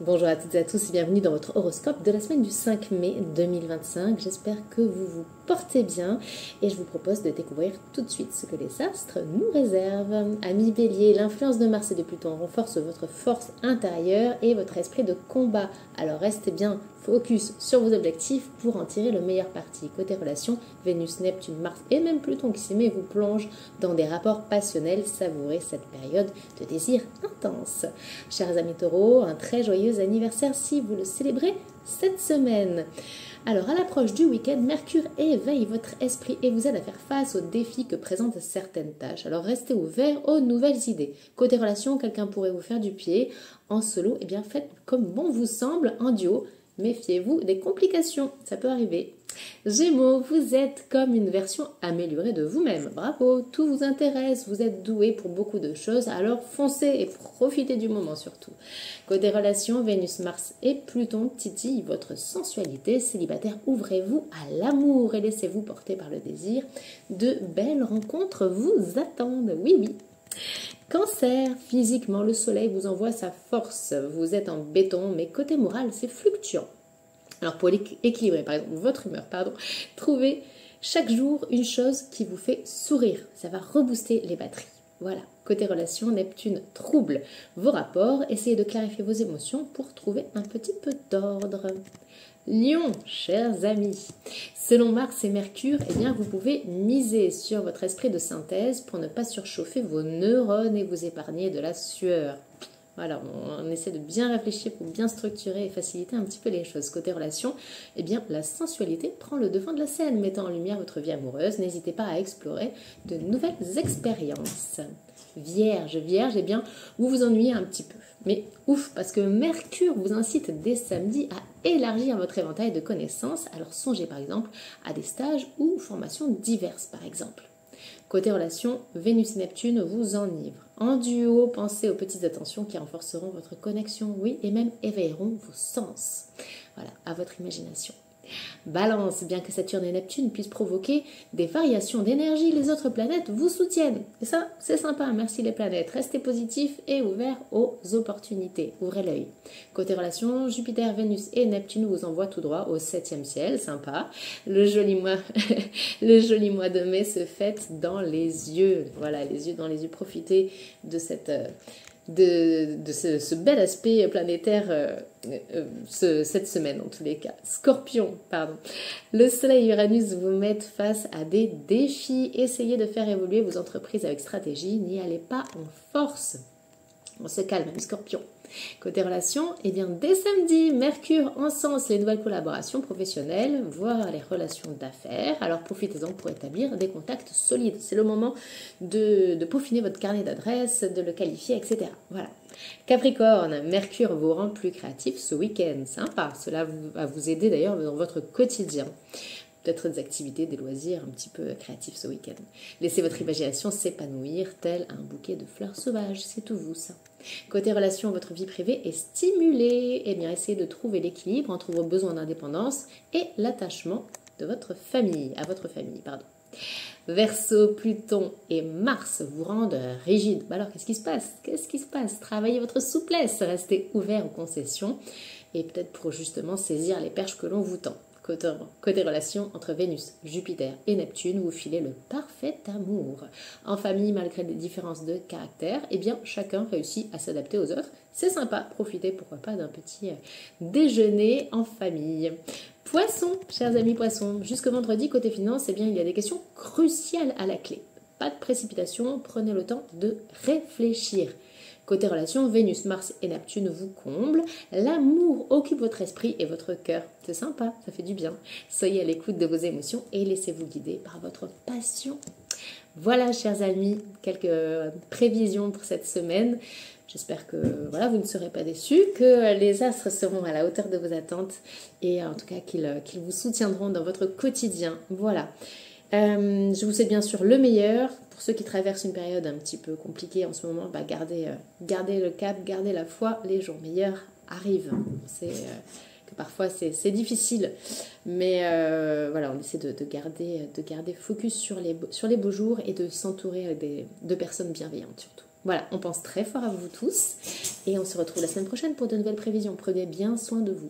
Bonjour à toutes et à tous et bienvenue dans votre horoscope de la semaine du 5 mai 2025. J'espère que vous vous portez bien et je vous propose de découvrir tout de suite ce que les astres nous réservent. Amis Bélier, l'influence de Mars et de Pluton renforce votre force intérieure et votre esprit de combat. Alors restez bien focus sur vos objectifs pour en tirer le meilleur parti. Côté relations, Vénus, Neptune, Mars et même Pluton qui s'y met vous plonge dans des rapports passionnels. Savourez cette période de désir intense. Chers amis Taureaux, un très joyeux anniversaire si vous le célébrez cette semaine. Alors à l'approche du week-end, Mercure éveille votre esprit et vous aide à faire face aux défis que présentent certaines tâches. Alors restez ouverts aux nouvelles idées. Côté relations, quelqu'un pourrait vous faire du pied. En solo, eh bien faites comme bon vous semble. En duo, méfiez-vous des complications, ça peut arriver. Gémeaux, vous êtes comme une version améliorée de vous-même. Bravo, tout vous intéresse, vous êtes doué pour beaucoup de choses, alors foncez et profitez du moment surtout. Côté relations, Vénus, Mars et Pluton titillent votre sensualité. Célibataire, ouvrez-vous à l'amour et laissez-vous porter par le désir. De belles rencontres vous attendent, oui oui. Cancer, physiquement, le soleil vous envoie sa force. Vous êtes en béton, mais côté moral, c'est fluctuant. Alors pour équilibrer par exemple votre humeur, trouvez chaque jour une chose qui vous fait sourire. Ça va rebooster les batteries. Voilà. Côté relations, Neptune trouble vos rapports. Essayez de clarifier vos émotions pour trouver un petit peu d'ordre. Lion, chers amis, selon Mars et Mercure, eh bien, vous pouvez miser sur votre esprit de synthèse pour ne pas surchauffer vos neurones et vous épargner de la sueur. Voilà, on essaie de bien réfléchir pour bien structurer et faciliter un petit peu les choses. Côté relations, eh bien, la sensualité prend le devant de la scène, mettant en lumière votre vie amoureuse. N'hésitez pas à explorer de nouvelles expériences. Vierge, eh bien, vous vous ennuyez un petit peu. Mais ouf, parce que Mercure vous incite dès samedi à élargir votre éventail de connaissances. Alors songez par exemple à des stages ou formations diverses par exemple. Côté relations, Vénus et Neptune vous enivrent. En duo, pensez aux petites attentions qui renforceront votre connexion, oui, et même éveilleront vos sens. Voilà, à votre imagination. Balance, bien que Saturne et Neptune puissent provoquer des variations d'énergie, les autres planètes vous soutiennent. Et ça, c'est sympa, merci les planètes. Restez positifs et ouverts aux opportunités. Ouvrez l'œil. Côté relations, Jupiter, Vénus et Neptune vous envoient tout droit au 7e ciel, sympa. Le joli mois, le joli mois de mai se fête dans les yeux. Voilà, les yeux dans les yeux. Profitez de cette... ce bel aspect planétaire cette semaine en tous les cas. Scorpion, pardon. Le soleil et Uranus vous mettent face à des défis. Essayez de faire évoluer vos entreprises avec stratégie. N'y allez pas en force. On se calme, les Scorpions. Côté relations, eh bien dès samedi, Mercure encense les nouvelles collaborations professionnelles, voire les relations d'affaires. Alors profitez-en pour établir des contacts solides. C'est le moment de peaufiner votre carnet d'adresses, de le qualifier, etc. Voilà. Capricorne, Mercure vous rend plus créatif ce week-end. Sympa. Cela va vous aider d'ailleurs dans votre quotidien. Peut-être des activités, des loisirs un petit peu créatifs ce week-end. Laissez votre imagination s'épanouir tel un bouquet de fleurs sauvages. C'est tout vous, ça. Côté relations, votre vie privée est stimulée. Eh bien, essayez de trouver l'équilibre entre vos besoins d'indépendance et l'attachement de votre famille, à votre famille, pardon. Verseau, Pluton et Mars vous rendent rigide. Alors, qu'est-ce qui se passe? Qu'est-ce qui se passe? Travaillez votre souplesse, restez ouvert aux concessions et peut-être pour justement saisir les perches que l'on vous tend. Côté relations, entre Vénus, Jupiter et Neptune, vous filez le parfait amour. En famille, malgré des différences de caractère, eh bien, chacun réussit à s'adapter aux autres. C'est sympa, profitez pourquoi pas d'un petit déjeuner en famille. Poissons, chers amis poissons, jusque vendredi, côté finance, eh bien, il y a des questions cruciales à la clé. Pas de précipitation, prenez le temps de réfléchir. Côté relations, Vénus, Mars et Neptune vous comblent. L'amour occupe votre esprit et votre cœur. C'est sympa, ça fait du bien. Soyez à l'écoute de vos émotions et laissez-vous guider par votre passion. Voilà, chers amis, quelques prévisions pour cette semaine. J'espère que voilà, vous ne serez pas déçus, que les astres seront à la hauteur de vos attentes et en tout cas qu'ils vous soutiendront dans votre quotidien. Voilà. Je vous souhaite bien sûr le meilleur. Pour ceux qui traversent une période un petit peu compliquée en ce moment, gardez le cap, gardez la foi. Les jours meilleurs arrivent. C'est que parfois c'est difficile, mais voilà, on essaie de garder focus sur les beaux jours et de s'entourer de personnes bienveillantes surtout. Voilà, on pense très fort à vous tous et on se retrouve la semaine prochaine pour de nouvelles prévisions. Prenez bien soin de vous.